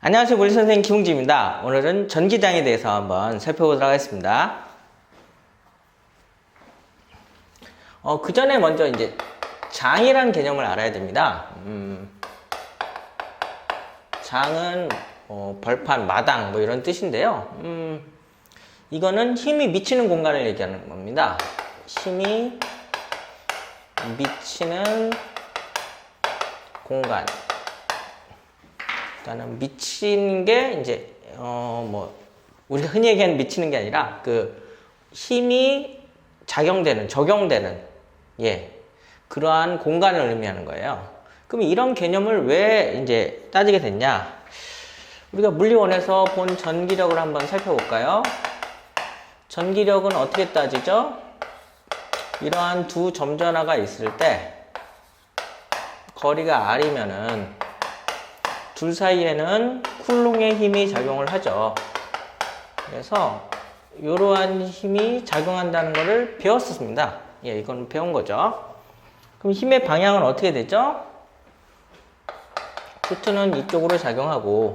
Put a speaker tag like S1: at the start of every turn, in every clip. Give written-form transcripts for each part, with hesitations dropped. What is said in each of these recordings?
S1: 안녕하세요. 물리선생님 김웅지입니다. 오늘은 전기장에 대해서 한번 살펴보도록 하겠습니다. 그 전에 먼저 이제 장이라는 개념을 알아야 됩니다. 장은 벌판, 마당 뭐 이런 뜻인데요. 이거는 힘이 미치는 공간을 얘기하는 겁니다. 힘이 미치는 공간. 일단은 미치는 게 이제 우리가 흔히 얘기하는 미치는 게 아니라 그 힘이 적용되는 그러한 공간을 의미하는 거예요. 그럼 이런 개념을 왜 이제 따지게 됐냐? 우리가 물리원에서 본 전기력을 한번 살펴볼까요? 전기력은 어떻게 따지죠? 이러한 두 점전화가 있을 때 거리가 R이면은 둘 사이에는 쿨롱의 힘이 작용을 하죠. 그래서 이러한 힘이 작용한다는 것을 배웠습니다. 이건 배운 거죠. 그럼 힘의 방향은 어떻게 되죠? Q2는 이쪽으로 작용하고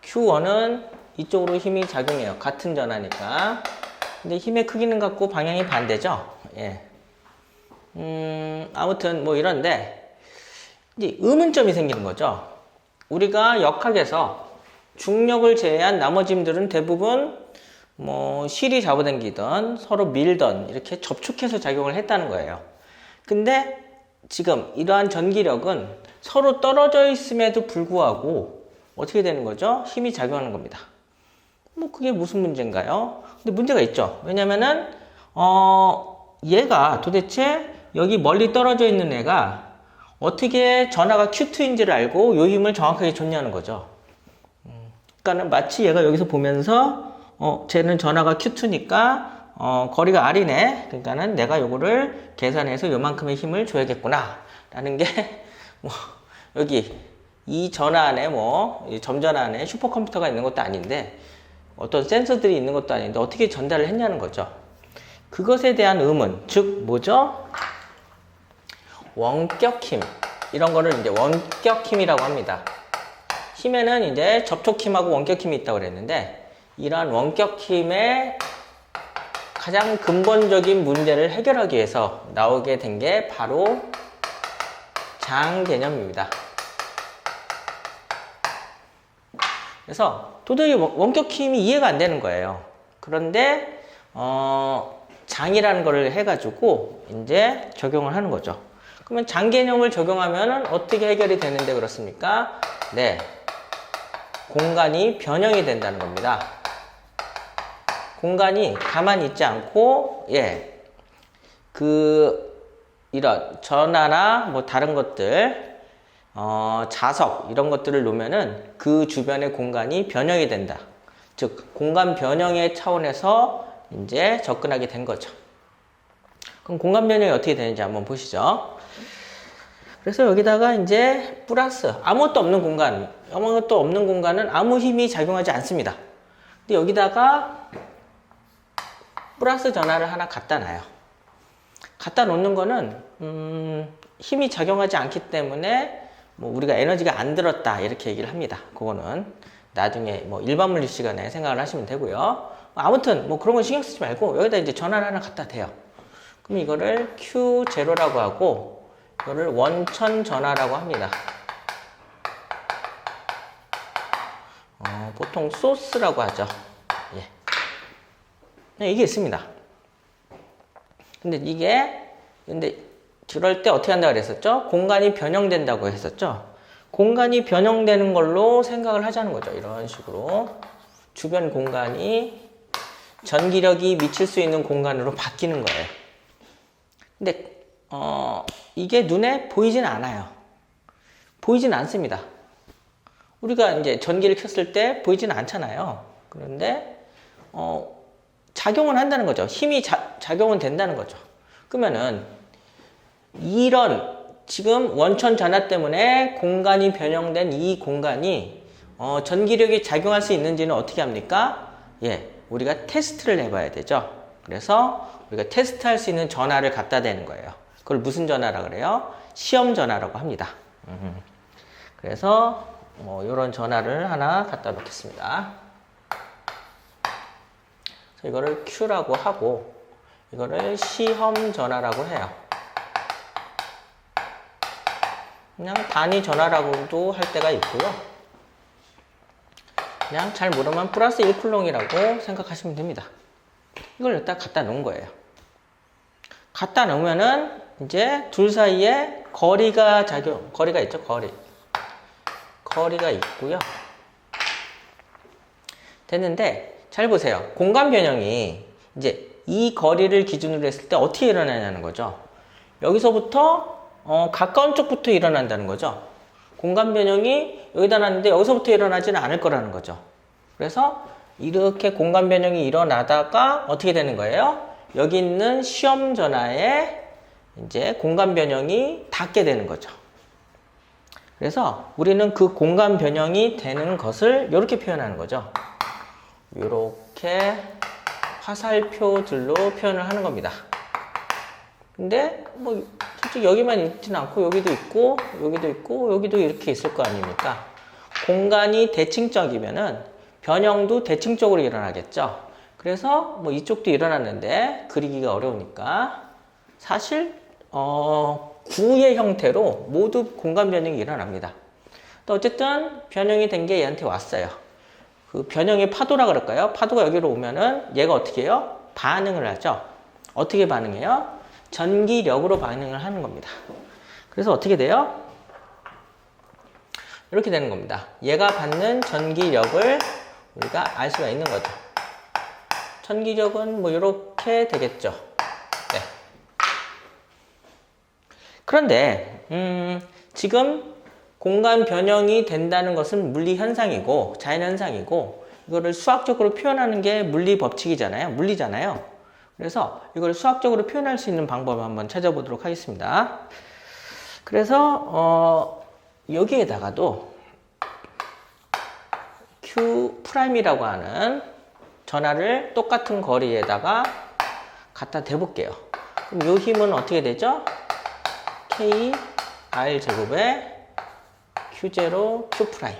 S1: Q1은 이쪽으로 힘이 작용해요. 같은 전하니까. 근데 힘의 크기는 같고 방향이 반대죠. 아무튼 뭐 이런데 이제 의문점이 생기는 거죠. 우리가 역학에서 중력을 제외한 나머지 힘들은 대부분 실이 잡아당기던 서로 밀던 이렇게 접촉해서 작용을 했다는 거예요. 근데 지금 이러한 전기력은 서로 떨어져 있음에도 불구하고 어떻게 되는 거죠? 힘이 작용하는 겁니다. 그게 무슨 문제인가요? 근데 문제가 있죠. 왜냐면은 얘가 도대체 여기 멀리 떨어져 있는 애가 어떻게 전하가 Q2인지를 알고 요 힘을 정확하게 줬냐는 거죠. 그러니까는 마치 얘가 여기서 보면서 쟤는 전하가 Q2니까 거리가 R이네. 그러니까는 내가 요거를 계산해서 요만큼의 힘을 줘야겠구나 라는 게 여기 이 전화 안에 이 점전화 안에 슈퍼컴퓨터가 있는 것도 아닌데 어떤 센서들이 있는 것도 아닌데 어떻게 전달을 했냐는 거죠. 그것에 대한 의문, 즉 뭐죠? 원격힘, 이런 거를 이제 원격힘이라고 합니다. 힘에는 이제 접촉힘하고 원격힘이 있다고 그랬는데 이러한 원격힘의 가장 근본적인 문제를 해결하기 위해서 나오게 된 게 바로 장 개념입니다. 그래서 도저히 원격힘이 이해가 안 되는 거예요. 그런데 장이라는 거를 해가지고 이제 적용을 하는 거죠. 그러면 장 개념을 적용하면 어떻게 해결이 되는데 그렇습니까? 네. 공간이 변형이 된다는 겁니다. 공간이 가만히 있지 않고, 이런 전화나 다른 것들, 자석, 이런 것들을 놓으면은 그 주변의 공간이 변형이 된다. 즉, 공간 변형의 차원에서 이제 접근하게 된 거죠. 그럼 공간 변형이 어떻게 되는지 한번 보시죠. 그래서 여기다가 이제 플러스 아무것도 없는 공간은 아무 힘이 작용하지 않습니다. 근데 여기다가 플러스 전하를 하나 갖다 놔요. 갖다 놓는 거는 힘이 작용하지 않기 때문에 우리가 에너지가 안 들었다 이렇게 얘기를 합니다. 그거는 나중에 일반 물리 시간에 생각을 하시면 되고요. 아무튼 그런 건 신경 쓰지 말고 여기다 이제 전하를 하나 갖다 대요. 그럼 이거를 Q0라고 하고 이거를 원천 전하라고 합니다. 보통 소스라고 하죠. 이게 있습니다. 근데 그럴 때 어떻게 한다고 그랬었죠? 공간이 변형된다고 했었죠? 공간이 변형되는 걸로 생각을 하자는 거죠. 이런 식으로 주변 공간이 전기력이 미칠 수 있는 공간으로 바뀌는 거예요. 근데 이게 눈에 보이진 않아요. 보이진 않습니다. 우리가 이제 전기를 켰을 때 보이진 않잖아요. 그런데 작용은 한다는 거죠. 힘이 작용은 된다는 거죠. 그러면은 이런 지금 원천 전하 때문에 공간이 변형된 이 공간이 전기력이 작용할 수 있는지는 어떻게 합니까? 우리가 테스트를 해봐야 되죠. 그래서 우리가 테스트할 수 있는 전하를 갖다 대는 거예요. 그걸 무슨 전하라고 그래요? 시험 전하라고 합니다. 그래서 이런 전화를 하나 갖다 놓겠습니다. 그래서 이거를 Q라고 하고 이거를 시험 전화라고 해요. 그냥 단위 전화라고도 할 때가 있고요. 그냥 잘 모르면 플러스 1쿨롱이라고 생각하시면 됩니다. 이걸 일단 갖다 놓은 거예요. 갖다 놓으면은 이제 둘 사이에 거리가 있죠, 거리가 있고요. 됐는데, 잘 보세요. 공간 변형이 이제 이 거리를 기준으로 했을 때 어떻게 일어나냐는 거죠. 여기서부터 가까운 쪽부터 일어난다는 거죠. 공간 변형이 여기다 놨는데 여기서부터 일어나지는 않을 거라는 거죠. 그래서 이렇게 공간 변형이 일어나다가 어떻게 되는 거예요? 여기 있는 시험 전화에 이제 공간 변형이 닿게 되는 거죠. 그래서 우리는 그 공간 변형이 되는 것을 이렇게 표현하는 거죠. 이렇게 화살표들로 표현을 하는 겁니다. 근데 뭐 솔직히 여기만 있지는 않고 여기도 있고 여기도 있고 여기도 이렇게 있을 거 아닙니까? 공간이 대칭적이면은 변형도 대칭적으로 일어나겠죠. 그래서 뭐 이쪽도 일어났는데 그리기가 어려우니까 사실 구의 형태로 모두 공간 변형이 일어납니다. 또 어쨌든 변형이 된 게 얘한테 왔어요. 그 변형의 파도라 그럴까요? 파도가 여기로 오면은 얘가 어떻게 해요? 반응을 하죠. 어떻게 반응해요? 전기력으로 반응을 하는 겁니다. 그래서 어떻게 돼요? 이렇게 되는 겁니다. 얘가 받는 전기력을 우리가 알 수가 있는 거죠. 전기력은 뭐 이렇게 되겠죠. 네. 그런데 지금 공간 변형이 된다는 것은 물리 현상이고 자연 현상이고 이거를 수학적으로 표현하는 게 물리 법칙이잖아요. 물리잖아요. 그래서 이걸 수학적으로 표현할 수 있는 방법을 한번 찾아보도록 하겠습니다. 그래서 여기에다가도 Q'이라고 하는 전하를 똑같은 거리에다가 갖다 대볼게요. 그럼 이 힘은 어떻게 되죠? K R 제곱에 Q0 Q'.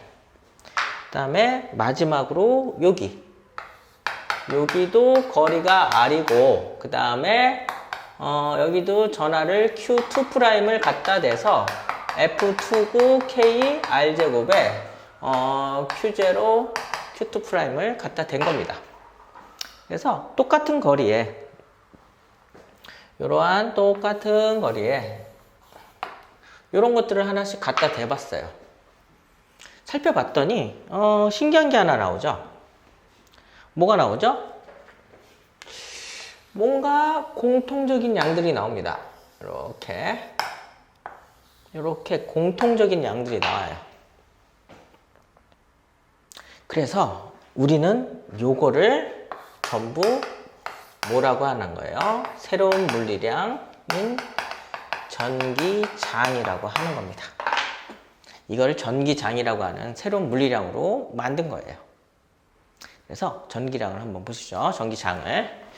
S1: 그 다음에 마지막으로 여기도 거리가 R이고 그 다음에 여기도 전하를 Q2'을 갖다 대서 F2구 K R 제곱에 Q0 Q2'을 갖다 댄 겁니다. 그래서 똑같은 거리에 이러한 똑같은 거리에 이런 것들을 하나씩 갖다 대봤어요. 살펴봤더니 신기한 게 하나 나오죠. 뭐가 나오죠? 뭔가 공통적인 양들이 나옵니다. 이렇게 공통적인 양들이 나와요. 그래서 우리는 요거를 전부 뭐라고 하는 거예요? 새로운 물리량인 전기장이라고 하는 겁니다. 이걸 전기장이라고 하는 새로운 물리량으로 만든 거예요. 그래서 전기량을 한번 보시죠. 전기장을.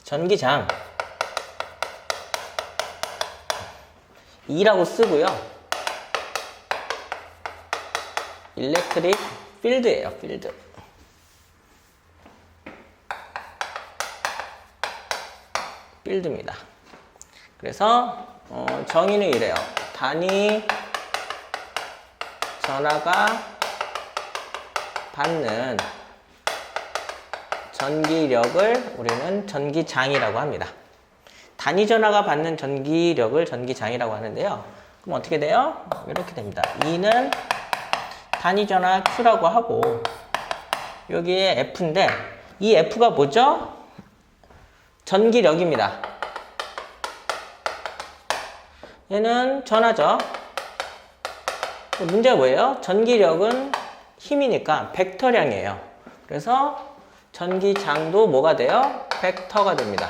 S1: 전기장 E라고 쓰고요. 일렉트릭 필드예요. 필드. 필드입니다. 그래서 정의는 이래요. 단위 전하가 받는 전기력을 우리는 전기장이라고 합니다. 단위 전하가 받는 전기력을 전기장이라고 하는데요. 그럼 어떻게 돼요? 이렇게 됩니다. E는 단위 전하 Q라고 하고 여기에 F인데 이 F가 뭐죠? 전기력입니다. 얘는 전하죠. 문제가 뭐예요? 전기력은 힘이니까 벡터량이에요. 그래서 전기장도 뭐가 돼요? 벡터가 됩니다.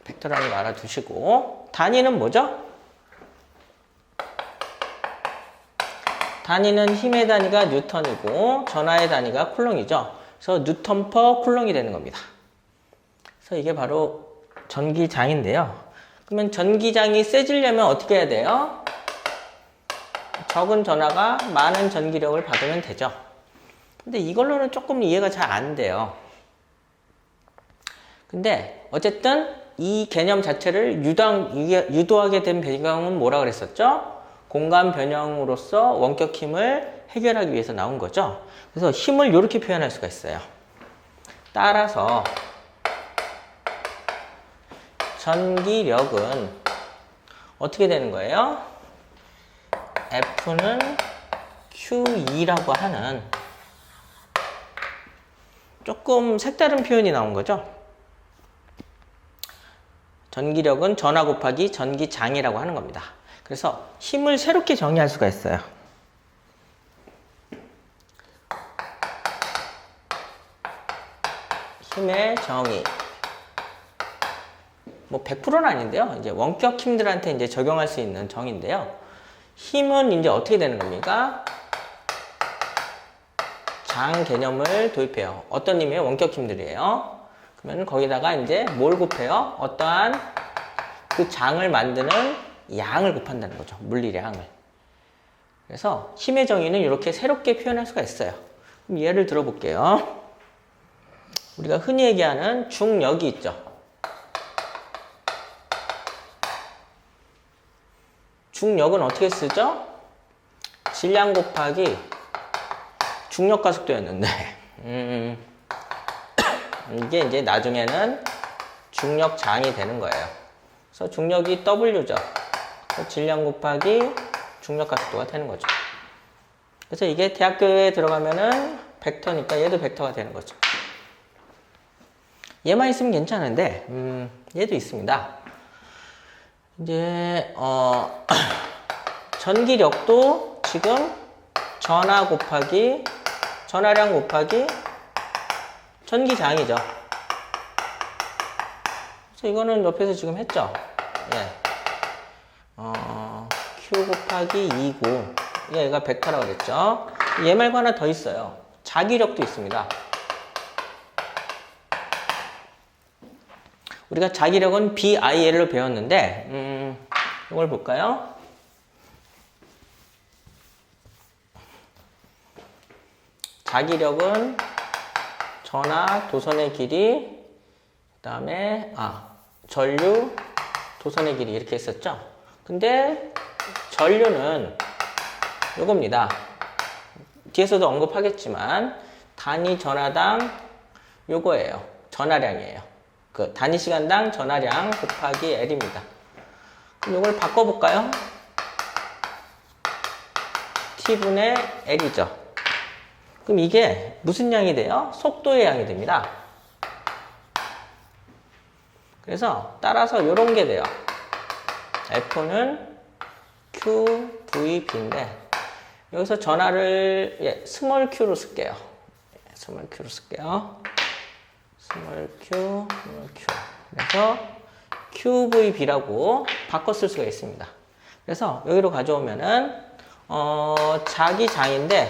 S1: 벡터라는 거 알아두시고 단위는 뭐죠? 단위는 힘의 단위가 뉴턴이고 전하의 단위가 쿨롱이죠. 그래서 뉴턴 퍼 쿨롱이 되는 겁니다. 그래서 이게 바로 전기장인데요. 그러면 전기장이 세지려면 어떻게 해야 돼요? 적은 전하가 많은 전기력을 받으면 되죠. 근데 이걸로는 조금 이해가 잘 안 돼요. 근데 어쨌든 이 개념 자체를 유도하게 된 배경은 뭐라 그랬었죠? 공간 변형으로서 원격 힘을 해결하기 위해서 나온 거죠. 그래서 힘을 이렇게 표현할 수가 있어요. 따라서 전기력은 어떻게 되는 거예요? F는 Q2라고 하는 조금 색다른 표현이 나온 거죠. 전기력은 전하 곱하기 전기장이라고 하는 겁니다. 그래서 힘을 새롭게 정의할 수가 있어요. 힘의 정의. 뭐 100%는 아닌데요. 이제 원격 힘들한테 이제 적용할 수 있는 정의인데요. 힘은 이제 어떻게 되는 겁니까? 장 개념을 도입해요. 어떤 힘이에요? 원격 힘들이에요. 그러면 거기다가 이제 뭘 곱해요? 어떠한 그 장을 만드는 양을 곱한다는 거죠. 물리의 양을. 그래서 힘의 정의는 이렇게 새롭게 표현할 수가 있어요. 그럼 예를 들어볼게요. 우리가 흔히 얘기하는 중력이 있죠. 중력은 어떻게 쓰죠? 질량 곱하기 중력 가속도였는데 이게 이제 나중에는 중력장이 되는 거예요. 그래서 중력이 W죠. 질량 곱하기 중력 가속도가 되는 거죠. 그래서 이게 대학교에 들어가면은 벡터니까 얘도 벡터가 되는 거죠. 얘만 있으면 괜찮은데 얘도 있습니다. 이제 전기력도 지금 전하 곱하기 전하량 곱하기 전기장이죠. 그래서 이거는 옆에서 지금 했죠. 예. Q 곱하기 2고 얘가 벡터라고 그랬죠. 얘 말고 하나 더 있어요. 자기력도 있습니다. 우리가 자기력은 BIL로 배웠는데 이걸 볼까요? 자기력은 전하 도선의 길이 그 다음에 전류 도선의 길이 이렇게 했었죠. 근데 전류는 요겁니다. 뒤에서도 언급하겠지만 단위 전하당 요거예요. 전하량이에요. 그 단위 시간당 전하량 곱하기 L입니다. 그럼 요걸 바꿔볼까요? T분의 L이죠. 그럼 이게 무슨 양이 돼요? 속도의 양이 됩니다. 그래서 따라서 이런 게 돼요. F는 QVB인데 여기서 전하를 스몰 q로 쓸게요. 스몰 q로 쓸게요. 스몰 q, 스몰 q. 그래서 QVB라고 바꿔 쓸 수가 있습니다. 그래서 여기로 가져오면은 자기장인데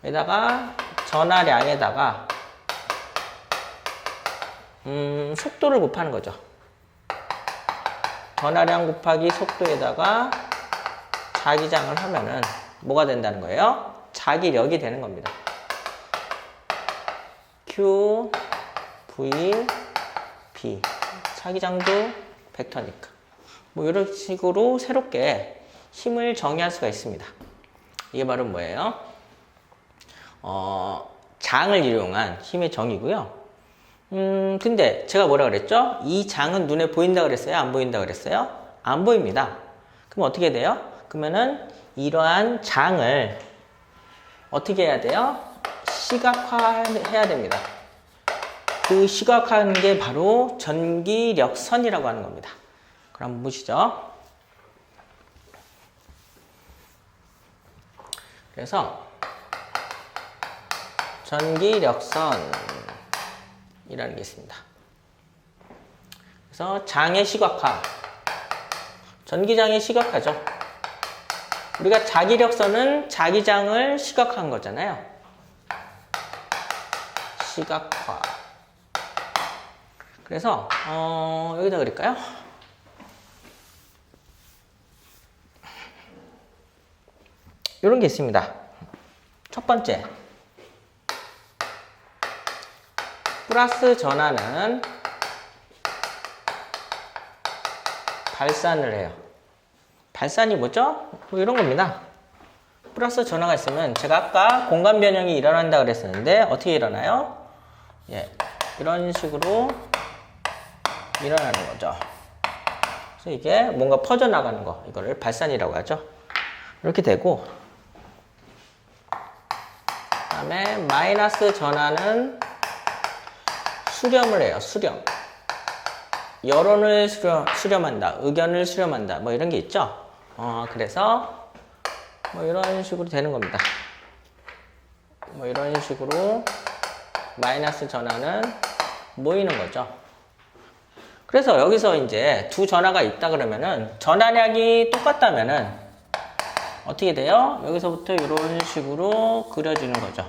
S1: 여기다가 전하량에다가 속도를 곱하는 거죠. 전하량 곱하기 속도에다가 자기장을 하면은 뭐가 된다는 거예요? 자기력이 되는 겁니다. Q, V, B. 자기장도 벡터니까. 뭐 이런 식으로 새롭게 힘을 정의할 수가 있습니다. 이게 바로 뭐예요? 장을 이용한 힘의 정의고요. 근데 제가 뭐라 그랬죠? 이 장은 눈에 보인다 그랬어요? 안 보인다 그랬어요? 안 보입니다. 그럼 어떻게 돼요? 그러면은 이러한 장을 어떻게 해야 돼요? 시각화해야 됩니다. 그 시각화하는 게 바로 전기력선이라고 하는 겁니다. 그럼 한번 보시죠. 그래서 전기력선이라는 게 있습니다. 그래서 장의 시각화, 전기장의 시각화죠. 우리가 자기력선은 자기장을 시각화한 거잖아요. 시각화. 그래서 여기다 그릴까요? 이런 게 있습니다. 첫 번째, 플러스 전하는 발산을 해요. 발산이 뭐죠? 뭐 이런 겁니다. 플러스 전하가 있으면 제가 아까 공간 변형이 일어난다 그랬었는데 어떻게 일어나요? 예, 이런 식으로 일어나는 거죠. 그래서 이게 뭔가 퍼져나가는 거, 이거를 발산이라고 하죠. 이렇게 되고, 그 다음에 마이너스 전하는 수렴을 해요. 수렴. 여론을 수렴한다, 의견을 수렴한다, 뭐 이런 게 있죠. 그래서 뭐 이런 식으로 되는 겁니다. 뭐 이런 식으로 마이너스 전하는 모이는 거죠. 그래서 여기서 이제 두 전하가 있다 그러면은 전하량이 똑같다면은 어떻게 돼요? 여기서부터 이런 식으로 그려지는 거죠.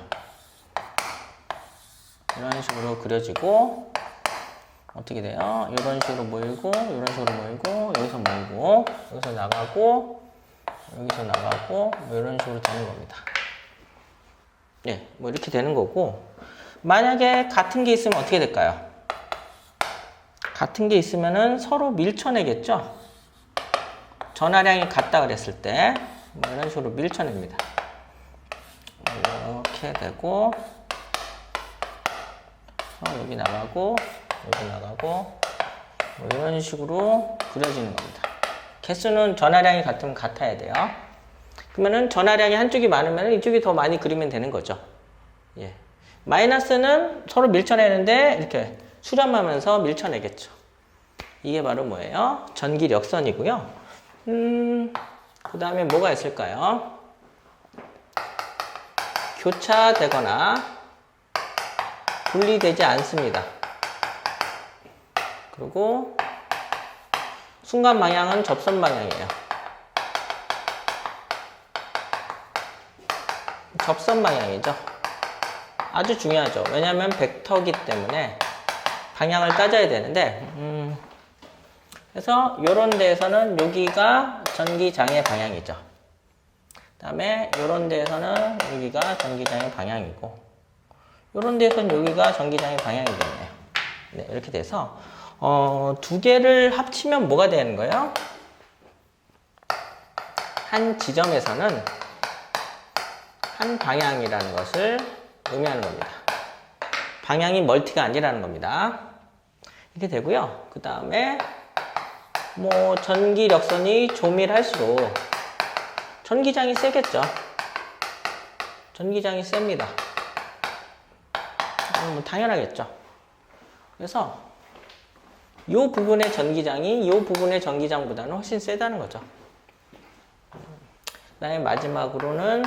S1: 이런 식으로 그려지고 어떻게 돼요? 이런 식으로 모이고, 이런 식으로 모이고, 여기서 모이고, 여기서 나가고, 여기서 나가고, 뭐 이런 식으로 되는 겁니다. 예, 뭐 이렇게 되는 거고, 만약에 같은 게 있으면 어떻게 될까요? 같은 게 있으면은 서로 밀쳐내겠죠? 전하량이 같다 그랬을 때, 뭐 이런 식으로 밀쳐냅니다. 이렇게 되고, 여기 나가고, 여기 나가고, 뭐 이런 식으로 그려지는 겁니다. 개수는 전하량이 같으면 같아야 돼요. 그러면은 전하량이 한쪽이 많으면 이쪽이 더 많이 그리면 되는 거죠. 예. 마이너스는 서로 밀쳐내는데 이렇게 수렴하면서 밀쳐내겠죠. 이게 바로 뭐예요? 전기력선이고요. 그 다음에 뭐가 있을까요? 교차되거나 분리되지 않습니다. 그리고 순간 방향은 접선 방향이에요. 접선 방향이죠. 아주 중요하죠. 왜냐하면 벡터기 때문에 방향을 따져야 되는데, 그래서 이런 데에서는 여기가 전기장의 방향이죠. 그 다음에 이런 데에서는 여기가 전기장의 방향이고, 이런 데에서는 여기가 전기장의 방향이겠네요. 네, 이렇게 돼서 두 개를 합치면 뭐가 되는 거예요? 한 지점에서는 한 방향이라는 것을 의미하는 겁니다. 방향이 멀티가 아니라는 겁니다. 이렇게 되고요. 그 다음에 뭐 전기력선이 조밀할수록 전기장이 세겠죠. 전기장이 셉니다. 뭐 당연하겠죠. 그래서 이 부분의 전기장이 이 부분의 전기장보다는 훨씬 세다는 거죠. 그 다음에 마지막으로는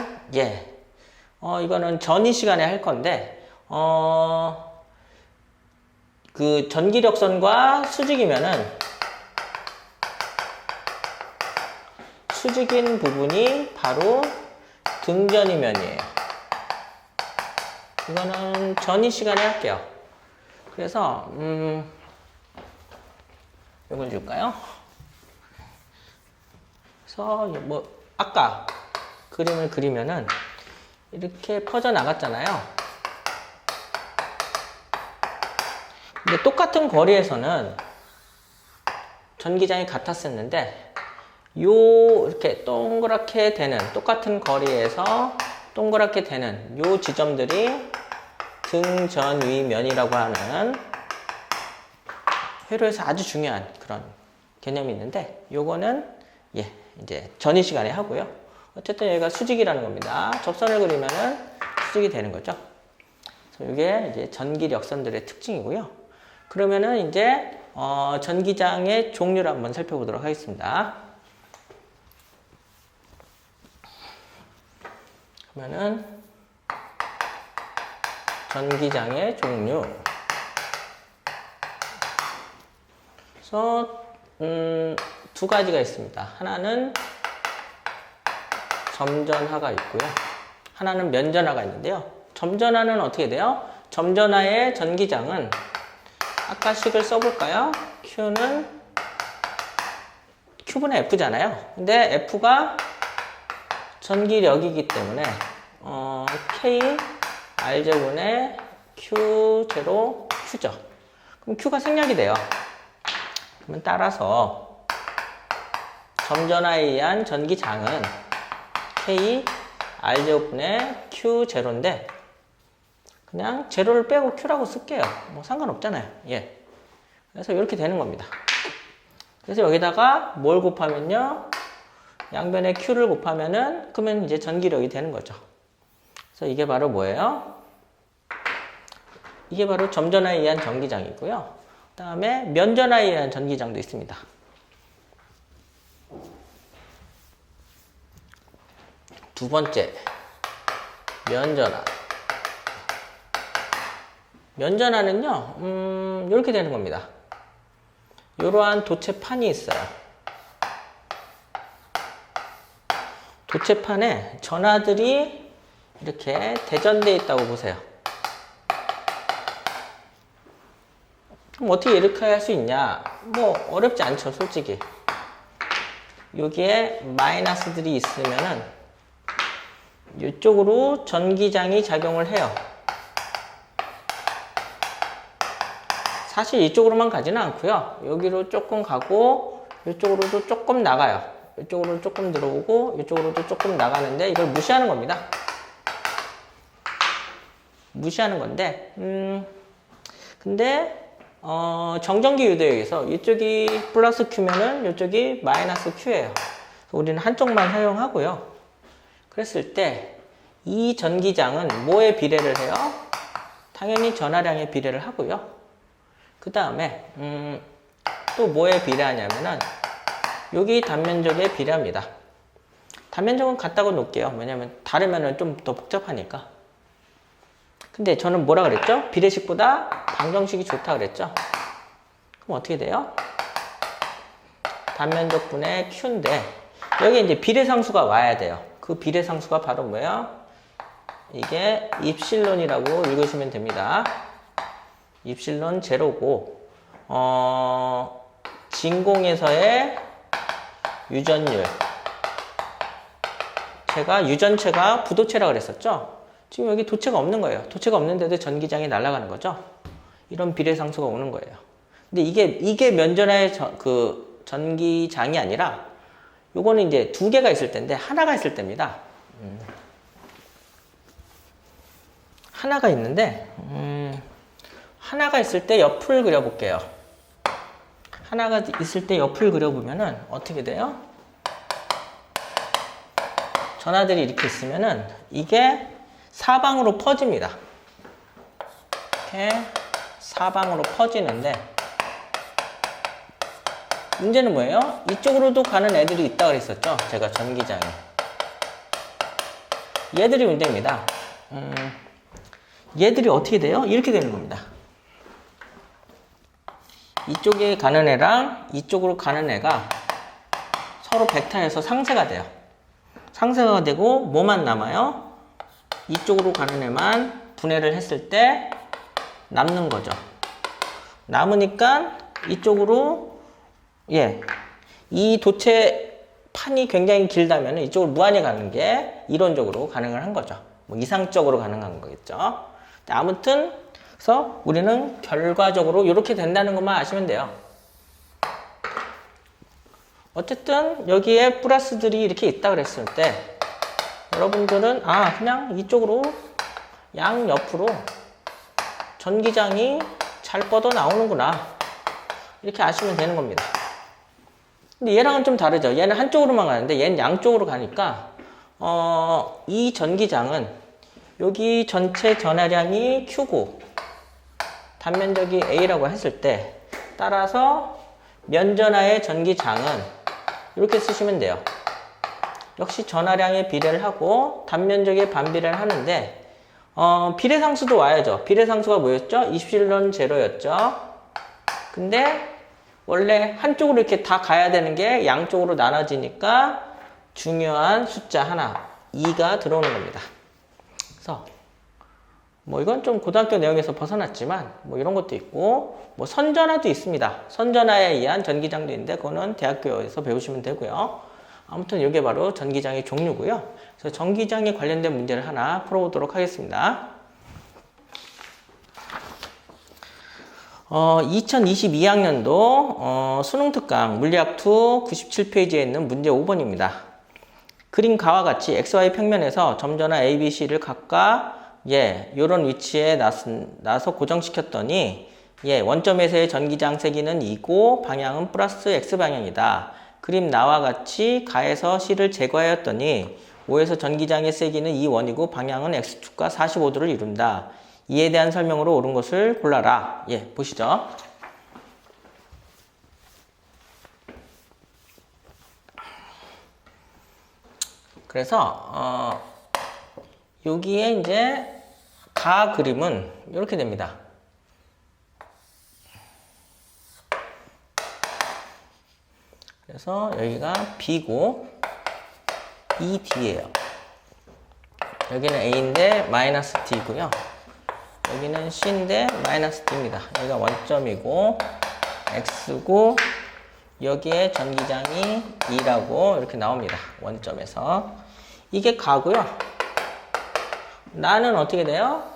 S1: 이거는 전이 시간에 할 건데 그 전기력선과 수직이면은 수직인 부분이 바로 등전이면이에요. 이거는 전이 시간에 할게요. 그래서 이걸 줄까요? 그래서 뭐 아까 그림을 그리면은 이렇게 퍼져 나갔잖아요. 근데 똑같은 거리에서는 전기장이 같았었는데 이렇게 동그랗게 되는 똑같은 거리에서 동그랗게 되는 요 지점들이 등전위면이라고 하는 회로에서 아주 중요한 그런 개념이 있는데 요거는 이제 전이 시간에 하고요. 어쨌든 여기가 수직이라는 겁니다. 접선을 그리면은 수직이 되는 거죠. 그래서 이게 이제 전기력선들의 특징이고요. 그러면은 이제 전기장의 종류를 한번 살펴보도록 하겠습니다. 그러면은 전기장의 종류. 그래서 두 가지가 있습니다. 하나는 점전하가 있고요. 하나는 면전하가 있는데요. 점전하는 어떻게 돼요? 점전하의 전기장은 아까 식을 써볼까요? Q분의 F잖아요. 근데 F가 전기력이기 때문에 K R제곱분의 Q0 Q죠. 그럼 Q가 생략이 돼요. 그러면 따라서 점전화에 의한 전기장은 K R제곱분의 Q0인데 그냥 제로를 빼고 Q라고 쓸게요. 뭐 상관없잖아요. 예. 그래서 이렇게 되는 겁니다. 그래서 여기다가 뭘 곱하면요? 양변에 Q를 곱하면은 그러면 이제 전기력이 되는 거죠. 그래서 이게 바로 뭐예요? 이게 바로 점전화에 의한 전기장이고요. 그 다음에 면전화에 의한 전기장도 있습니다. 두 번째, 면전화. 면전화는요, 이렇게 되는 겁니다. 이러한 도체판이 있어요. 도체판에 전하들이 이렇게 대전되어 있다고 보세요. 그럼 어떻게 이렇게 할 수 있냐? 뭐 어렵지 않죠, 솔직히. 여기에 마이너스들이 있으면은 이쪽으로 전기장이 작용을 해요. 사실 이쪽으로만 가지는 않고요. 여기로 조금 가고 이쪽으로도 조금 나가요. 이쪽으로 조금 들어오고 이쪽으로도 조금 나가는데 이걸 무시하는 겁니다. 무시하는 건데 근데 정전기 유도역에서 이쪽이 플러스 Q면은 이쪽이 마이너스 Q예요. 우리는 한쪽만 사용하고요. 그랬을 때 이 전기장은 뭐에 비례를 해요? 당연히 전하량에 비례를 하고요. 그 다음에 또 뭐에 비례하냐면은 여기 단면적에 비례합니다. 단면적은 같다고 놓을게요. 왜냐면 다르면은 좀 더 복잡하니까. 근데 저는 뭐라 그랬죠? 비례식보다 방정식이 좋다 그랬죠? 그럼 어떻게 돼요? 단면적분의 Q인데 여기 이제 비례상수가 와야 돼요. 그 비례상수가 바로 뭐예요? 이게 입실론이라고 읽으시면 됩니다. 입실론 제로고 진공에서의 유전율, 제가 유전체가 부도체라고 그랬었죠. 지금 여기 도체가 없는 거예요. 도체가 없는데도 전기장이 날아가는 거죠. 이런 비례상수가 오는 거예요. 근데 이게 면전화의 전기장이 아니라 요거는 이제 두 개가 있을 텐데 하나가 있을 때입니다. 하나가 있는데 하나가 있을 때 옆을 그려볼게요. 하나가 있을 때 옆을 그려보면은 어떻게 돼요? 전하들이 이렇게 있으면은 이게 사방으로 퍼집니다. 이렇게 사방으로 퍼지는데 문제는 뭐예요? 이쪽으로도 가는 애들이 있다고 그랬었죠? 제가 전기장에. 얘들이 문제입니다. 얘들이 어떻게 돼요? 이렇게 되는 겁니다. 이쪽에 가는 애랑 이쪽으로 가는 애가 서로 벡터에서 상쇄가 돼요. 상쇄가 되고 뭐만 남아요? 이쪽으로 가는 애만 분해를 했을 때 남는 거죠. 남으니까 이쪽으로 이 도체 판이 굉장히 길다면 이쪽으로 무한히 가는 게 이론적으로 가능을 한 거죠. 뭐 이상적으로 가능한 거겠죠. 아무튼 그래서 우리는 결과적으로 이렇게 된다는 것만 아시면 돼요. 어쨌든 여기에 플러스들이 이렇게 있다 그랬을 때 여러분들은 그냥 이쪽으로 양옆으로 전기장이 잘 뻗어 나오는구나 이렇게 아시면 되는 겁니다. 근데 얘랑은 좀 다르죠. 얘는 한쪽으로만 가는데 얘는 양쪽으로 가니까 이 전기장은 여기 전체 전하량이 Q고 단면적이 A라고 했을 때 따라서 면전하의 전기장은 이렇게 쓰시면 돼요. 역시 전하량에 비례를 하고 단면적에 반비례를 하는데 비례상수도 와야죠. 비례상수가 뭐였죠? 입실론 제로였죠. 근데 원래 한쪽으로 이렇게 다 가야 되는 게 양쪽으로 나눠지니까 중요한 숫자 하나 2가 들어오는 겁니다. 그래서 뭐 이건 좀 고등학교 내용에서 벗어났지만 뭐 이런 것도 있고 뭐 선전화도 있습니다. 선전화에 의한 전기장도 있는데 그거는 대학교에서 배우시면 되고요. 아무튼 이게 바로 전기장의 종류고요. 그래서 전기장에 관련된 문제를 하나 풀어보도록 하겠습니다. 2022학년도 수능특강 물리학 2 97페이지에 있는 문제 5번입니다. 그림 가와 같이 XY 평면에서 점전화 A, B, C를 각각 요런 위치에 놔서 고정시켰더니 원점에서의 전기장 세기는 2고 방향은 플러스 X방향이다. 그림 나와 같이 가에서 C를 제거하였더니 O에서 전기장의 세기는 2원이고 방향은 X축과 45도를 이룬다. 이에 대한 설명으로 옳은 것을 골라라. 보시죠. 그래서 여기에 이제 가 그림은 이렇게 됩니다. 그래서 여기가 B고 이 D예요. 여기는 A인데 마이너스 D고요. 여기는 C인데 마이너스 D입니다. 여기가 원점이고 X고 여기에 전기장이 2라고 이렇게 나옵니다. 원점에서. 이게 가고요. 나는 어떻게 돼요?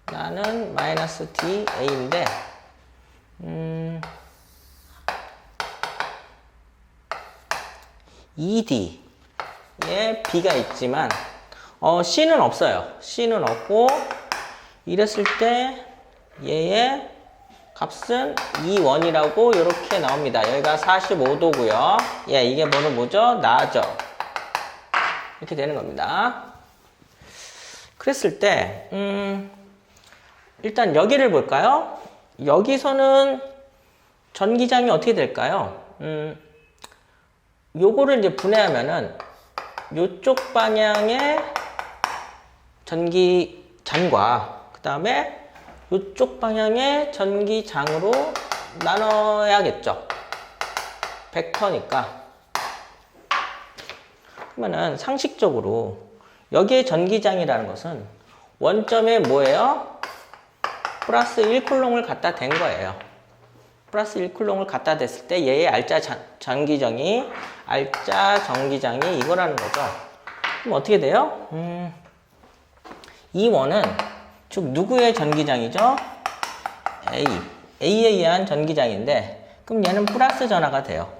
S1: 나는 마이너스 D A인데 ED에 B가 있지만 C는 없어요. C는 없고 이랬을 때 얘의 값은 2원이라고 이렇게 나옵니다. 여기가 45도고요. 이게 뭐죠? 나죠. 이렇게 되는 겁니다. 그랬을 때 일단 여기를 볼까요? 여기서는 전기장이 어떻게 될까요? 요거를 이제 분해하면은 요쪽 방향의 전기장과 그 다음에 이쪽 방향의 전기장으로 나눠야겠죠. 벡터니까. 그러면은 상식적으로 여기에 전기장이라는 것은 원점에 뭐예요? 플러스 1쿨롱을 갖다 댄 거예요. 플러스 1쿨롱을 갖다 댔을 때 얘의 알짜 전기장이 이거라는 거죠. 그럼 어떻게 돼요? 이 원은 즉 누구의 전기장이죠? A에 의한 전기장인데 그럼 얘는 플러스 전화가 돼요.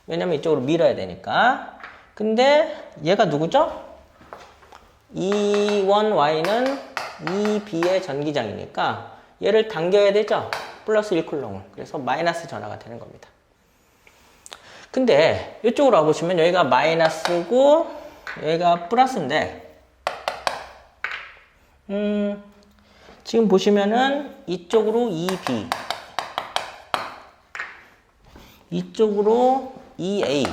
S1: 왜냐면 이쪽으로 밀어야 되니까. 근데 얘가 누구죠? E1Y는 EB의 전기장이니까 얘를 당겨야 되죠? 플러스 1쿨롱을. 그래서 마이너스 전화가 되는 겁니다. 근데 이쪽으로 와보시면 여기가 마이너스고 여기가 플러스인데 지금 보시면은 이쪽으로 EB, 이쪽으로 EA.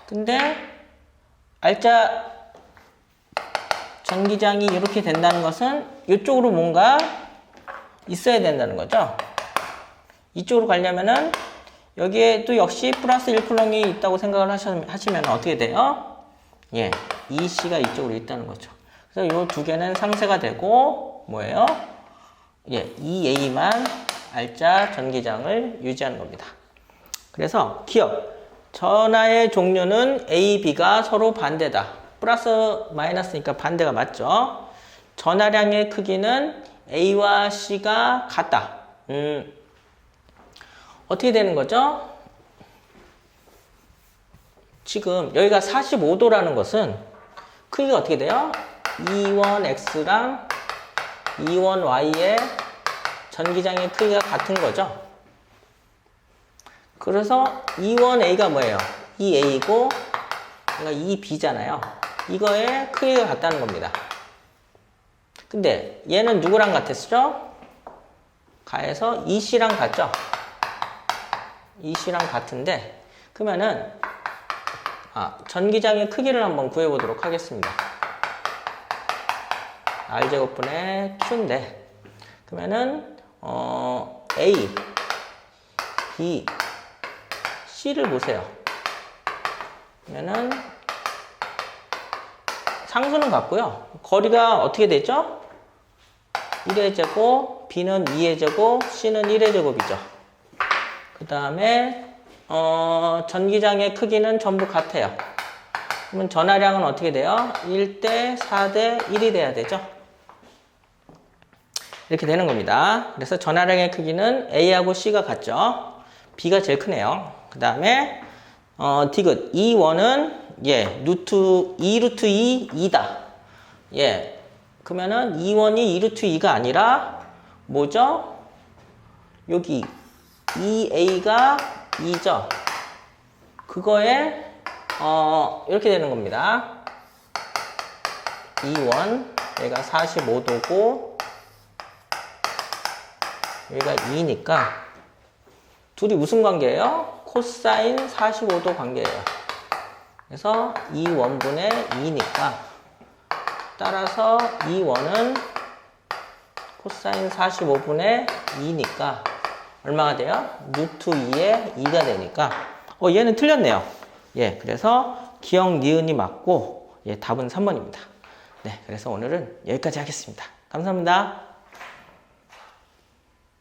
S1: 근데 알짜 전기장이 이렇게 된다는 것은 이쪽으로 뭔가 있어야 된다는 거죠. 이쪽으로 가려면은 여기에 또 역시 플러스 1쿨롱이 있다고 생각을 하시면 어떻게 돼요? EC가 이쪽으로 있다는 거죠. 그래서 이 두 개는 상쇄가 되고 뭐예요? EA만 알짜 전기장을 유지하는 겁니다. 그래서 기억. 전하의 종류는 A, B가 서로 반대다. 플러스 마이너스니까 반대가 맞죠. 전하량의 크기는 A와 C가 같다. 어떻게 되는 거죠? 지금 여기가 45도라는 것은 크기가 어떻게 돼요? E1X랑 E1Y의 전기장의 크기가 같은 거죠. 그래서 E1A가 뭐예요? EA고 얘가 EB잖아요. 이거의 크기가 같다는 겁니다. 근데 얘는 누구랑 같았죠? 가에서 EC랑 같죠? EC랑 같은데 그러면은 전기장의 크기를 한번 구해보도록 하겠습니다. R제곱분의 Q인데 그러면은 A, B, C를 보세요. 그러면은 상수는 같고요. 거리가 어떻게 되죠? 1의 제곱, B는 2의 제곱, C는 1의 제곱이죠. 그 다음에 전기장의 크기는 전부 같아요. 그러면 전하량은 어떻게 돼요? 1대 4대 1이 돼야 되죠. 이렇게 되는 겁니다. 그래서 전하량의 크기는 A하고 C가 같죠. B가 제일 크네요. 그 다음에 디귿 E1은 루트 2 루트 2 2다. 그러면은 E1이 2 루트 2가 아니라 뭐죠? 여기 2A가 2죠. 그거에 이렇게 되는 겁니다. E1 얘가 45도고 여기가 2니까 둘이 무슨 관계예요? 코사인 45도 관계예요. 그래서 E1분의 2니까 따라서 E1은 코사인 45분의 2니까 얼마가 돼요? 루트 2의 2가 되니까 얘는 틀렸네요. 그래서 기억 니은이 맞고 답은 3번입니다. 네, 그래서 오늘은 여기까지 하겠습니다. 감사합니다.